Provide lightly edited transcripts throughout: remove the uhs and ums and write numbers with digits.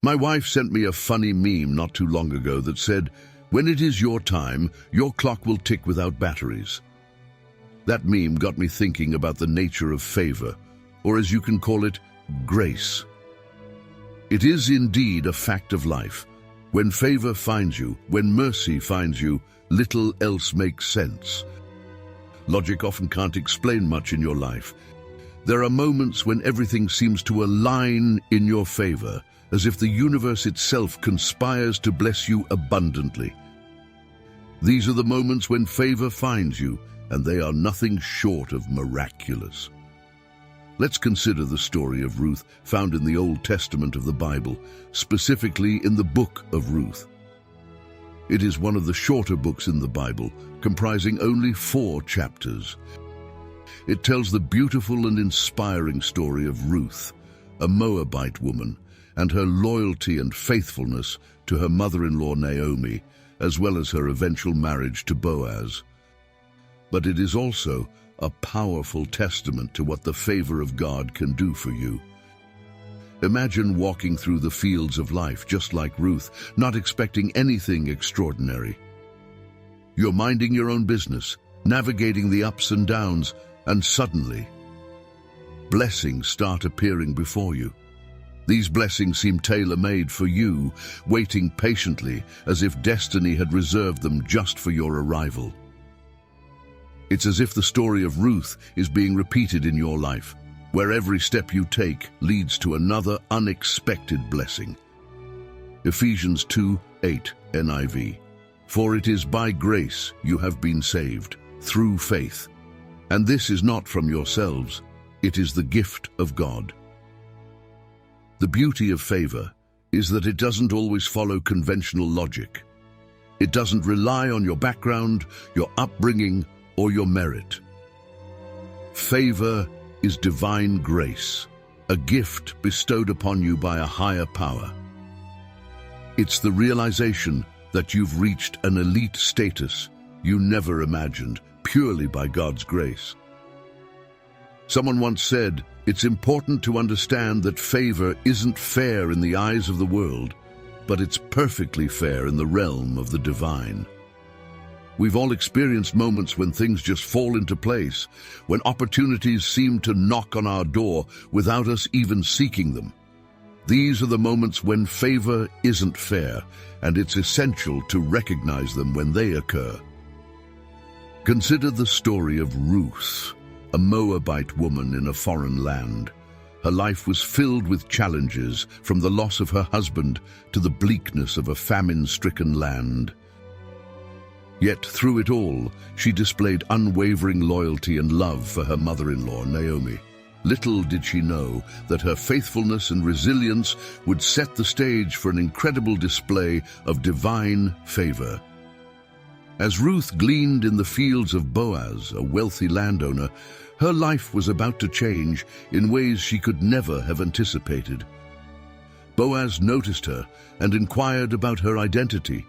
My wife sent me a funny meme not too long ago that said, "When it is your time, your clock will tick without batteries." That meme got me thinking about the nature of favor, or as you can call it, grace. It is indeed a fact of life. When favor finds you, when mercy finds you, little else makes sense. Logic often can't explain much in your life. There are moments when everything seems to align in your favor, as if the universe itself conspires to bless you abundantly. These are the moments when favor finds you, and they are nothing short of miraculous. Let's consider the story of Ruth found in the Old Testament of the Bible, specifically in the book of Ruth. It is one of the shorter books in the Bible, comprising only 4 chapters. It tells the beautiful and inspiring story of Ruth, a Moabite woman, and her loyalty and faithfulness to her mother-in-law Naomi, as well as her eventual marriage to Boaz. But it is also a powerful testament to what the favor of God can do for you. Imagine walking through the fields of life just like Ruth, not expecting anything extraordinary. You're minding your own business, navigating the ups and downs, and suddenly, blessings start appearing before you. These blessings seem tailor-made for you, waiting patiently as if destiny had reserved them just for your arrival. It's as if the story of Ruth is being repeated in your life, where every step you take leads to another unexpected blessing. Ephesians 2:8 NIV. For it is by grace you have been saved, through faith. And this is not from yourselves, it is the gift of God. The beauty of favor is that it doesn't always follow conventional logic. It doesn't rely on your background, your upbringing, or your merit. Favor is divine grace, a gift bestowed upon you by a higher power. It's the realization that you've reached an elite status you never imagined, purely by God's grace. Someone once said, it's important to understand that favor isn't fair in the eyes of the world, but it's perfectly fair in the realm of the divine. We've all experienced moments when things just fall into place, when opportunities seem to knock on our door without us even seeking them. These are the moments when favor isn't fair, and it's essential to recognize them when they occur. Consider the story of Ruth, a Moabite woman in a foreign land. Her life was filled with challenges, from the loss of her husband to the bleakness of a famine-stricken land. Yet through it all, she displayed unwavering loyalty and love for her mother-in-law, Naomi. Little did she know that her faithfulness and resilience would set the stage for an incredible display of divine favor. As Ruth gleaned in the fields of Boaz, a wealthy landowner, her life was about to change in ways she could never have anticipated. Boaz noticed her and inquired about her identity.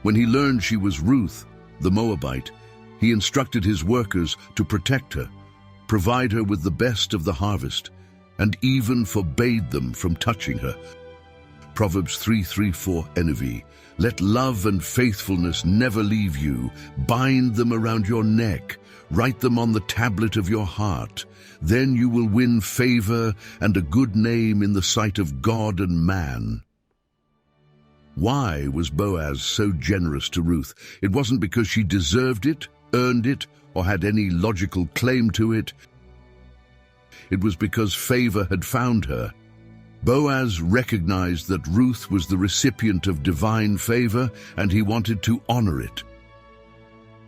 When he learned she was Ruth, the Moabite, he instructed his workers to protect her, provide her with the best of the harvest, and even forbade them from touching her. Proverbs 3:4 NIV. Let love and faithfulness never leave you. Bind them around your neck. Write them on the tablet of your heart. Then you will win favor and a good name in the sight of God and man. Why was Boaz so generous to Ruth? It wasn't because she deserved it, earned it, or had any logical claim to it. It was because favor had found her. Boaz recognized that Ruth was the recipient of divine favor, and he wanted to honor it.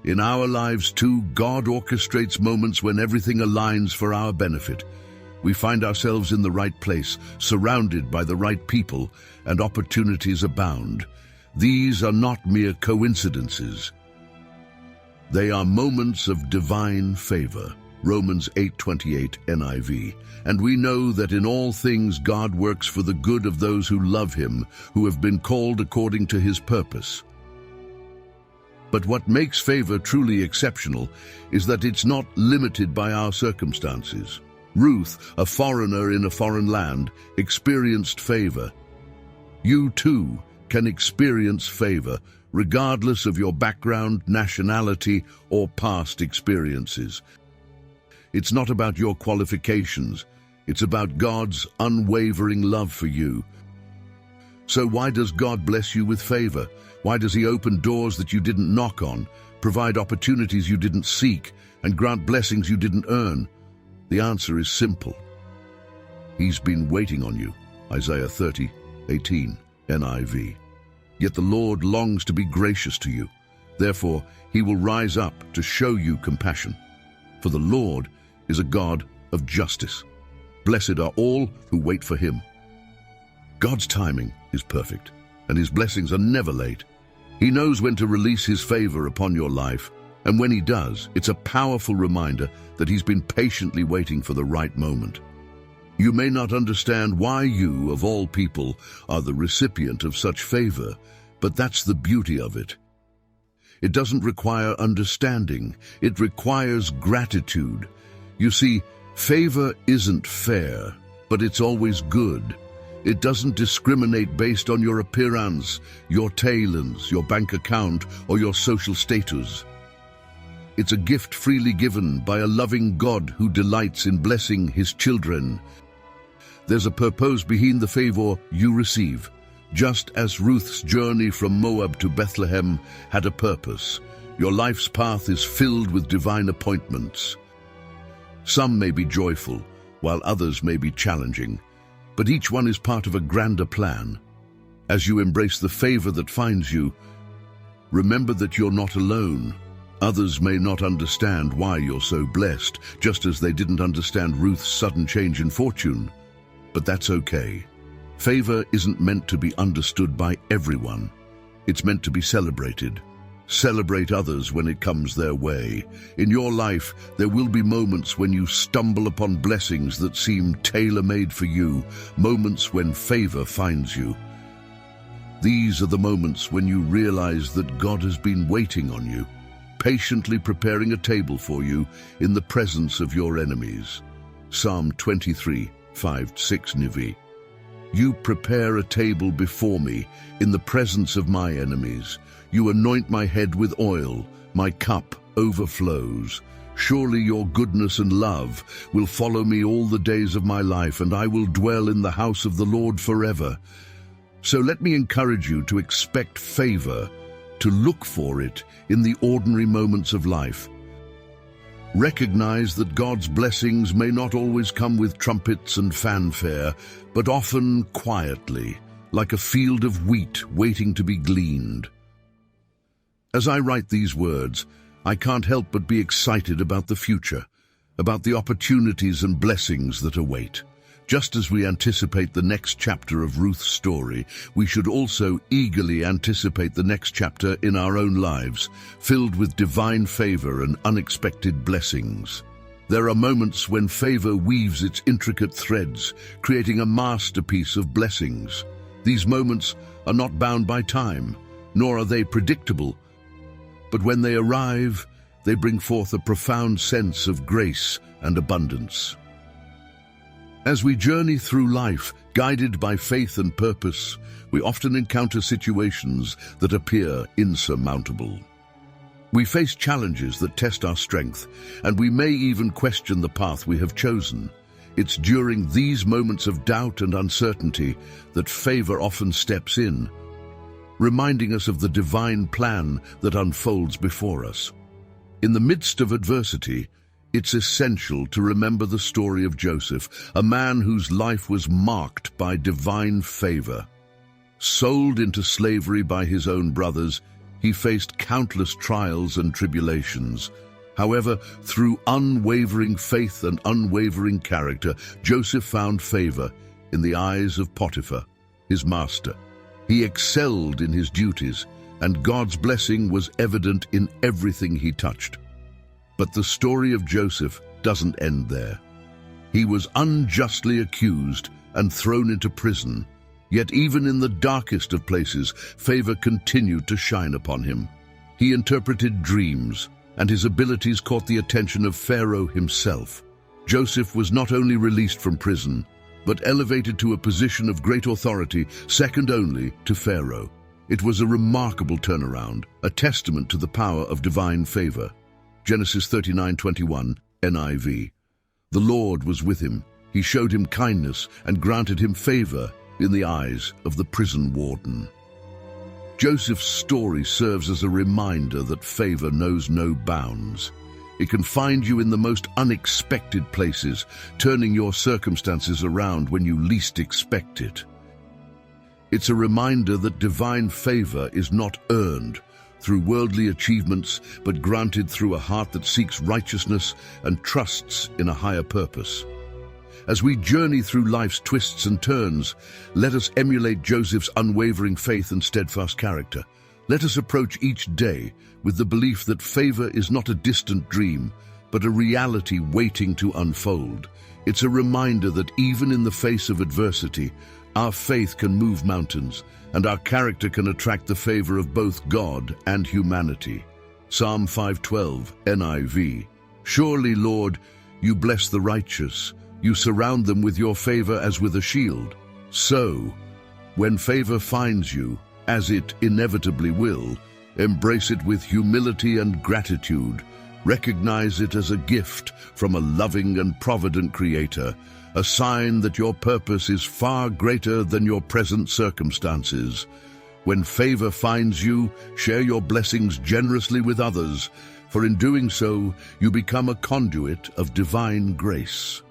In our lives too, God orchestrates moments when everything aligns for our benefit. We find ourselves in the right place, surrounded by the right people, and opportunities abound. These are not mere coincidences. They are moments of divine favor. Romans 8:28 NIV. And we know that in all things God works for the good of those who love him, who have been called according to his purpose. But what makes favor truly exceptional is that it's not limited by our circumstances. Ruth, a foreigner in a foreign land, experienced favor. You too can experience favor, regardless of your background, nationality, or past experiences. It's not about your qualifications. It's about God's unwavering love for you. So why does God bless you with favor? Why does He open doors that you didn't knock on, provide opportunities you didn't seek, and grant blessings you didn't earn? The answer is simple. He's been waiting on you. Isaiah 30:18, NIV. Yet the Lord longs to be gracious to you. Therefore, He will rise up to show you compassion. For the Lord is a God of justice. Blessed are all who wait for Him. God's timing is perfect, and His blessings are never late. He knows when to release His favor upon your life, and when He does, it's a powerful reminder that He's been patiently waiting for the right moment. You may not understand why you, of all people, are the recipient of such favor, but that's the beauty of it. It doesn't require understanding, it requires gratitude. You see, favor isn't fair, but it's always good. It doesn't discriminate based on your appearance, your talents, your bank account, or your social status. It's a gift freely given by a loving God who delights in blessing His children. There's a purpose behind the favor you receive, just as Ruth's journey from Moab to Bethlehem had a purpose. Your life's path is filled with divine appointments. Some may be joyful, while others may be challenging, but each one is part of a grander plan. As you embrace the favor that finds you, remember that you're not alone. Others may not understand why you're so blessed, just as they didn't understand Ruth's sudden change in fortune. But that's okay. Favor isn't meant to be understood by everyone. It's meant to be celebrated. Celebrate others when it comes their way. In your life, there will be moments when you stumble upon blessings that seem tailor-made for you, moments when favor finds you. These are the moments when you realize that God has been waiting on you, patiently preparing a table for you in the presence of your enemies. Psalm 23:5-6 NIV. You prepare a table before me in the presence of my enemies. You anoint my head with oil, my cup overflows. Surely your goodness and love will follow me all the days of my life, and I will dwell in the house of the Lord forever. So let me encourage you to expect favor, to look for it in the ordinary moments of life. Recognize that God's blessings may not always come with trumpets and fanfare, but often quietly, like a field of wheat waiting to be gleaned. As I write these words, I can't help but be excited about the future, about the opportunities and blessings that await. Just as we anticipate the next chapter of Ruth's story, we should also eagerly anticipate the next chapter in our own lives, filled with divine favor and unexpected blessings. There are moments when favor weaves its intricate threads, creating a masterpiece of blessings. These moments are not bound by time, nor are they predictable, but when they arrive, they bring forth a profound sense of grace and abundance. As we journey through life, guided by faith and purpose, we often encounter situations that appear insurmountable. We face challenges that test our strength, and we may even question the path we have chosen. It's during these moments of doubt and uncertainty that favor often steps in, reminding us of the divine plan that unfolds before us. In the midst of adversity, it's essential to remember the story of Joseph, a man whose life was marked by divine favor. Sold into slavery by his own brothers, he faced countless trials and tribulations. However, through unwavering faith and unwavering character, Joseph found favor in the eyes of Potiphar, his master. He excelled in his duties, and God's blessing was evident in everything he touched. But the story of Joseph doesn't end there. He was unjustly accused and thrown into prison, yet even in the darkest of places, favor continued to shine upon him. He interpreted dreams, and his abilities caught the attention of Pharaoh himself. Joseph was not only released from prison, but elevated to a position of great authority, second only to Pharaoh. It was a remarkable turnaround, a testament to the power of divine favor. Genesis 39:21, NIV. The Lord was with him. He showed him kindness and granted him favor in the eyes of the prison warden. Joseph's story serves as a reminder that favor knows no bounds. It can find you in the most unexpected places, turning your circumstances around when you least expect it. It's a reminder that divine favor is not earned through worldly achievements, but granted through a heart that seeks righteousness and trusts in a higher purpose. As we journey through life's twists and turns, let us emulate Joseph's unwavering faith and steadfast character. Let us approach each day with the belief that favor is not a distant dream, but a reality waiting to unfold. It's a reminder that even in the face of adversity, our faith can move mountains, and our character can attract the favor of both God and humanity. Psalm 5:12, NIV. Surely, Lord, you bless the righteous. You surround them with your favor as with a shield. So, when favor finds you, as it inevitably will, embrace it with humility and gratitude. Recognize it as a gift from a loving and provident Creator, a sign that your purpose is far greater than your present circumstances. When favor finds you, share your blessings generously with others, for in doing so, you become a conduit of divine grace.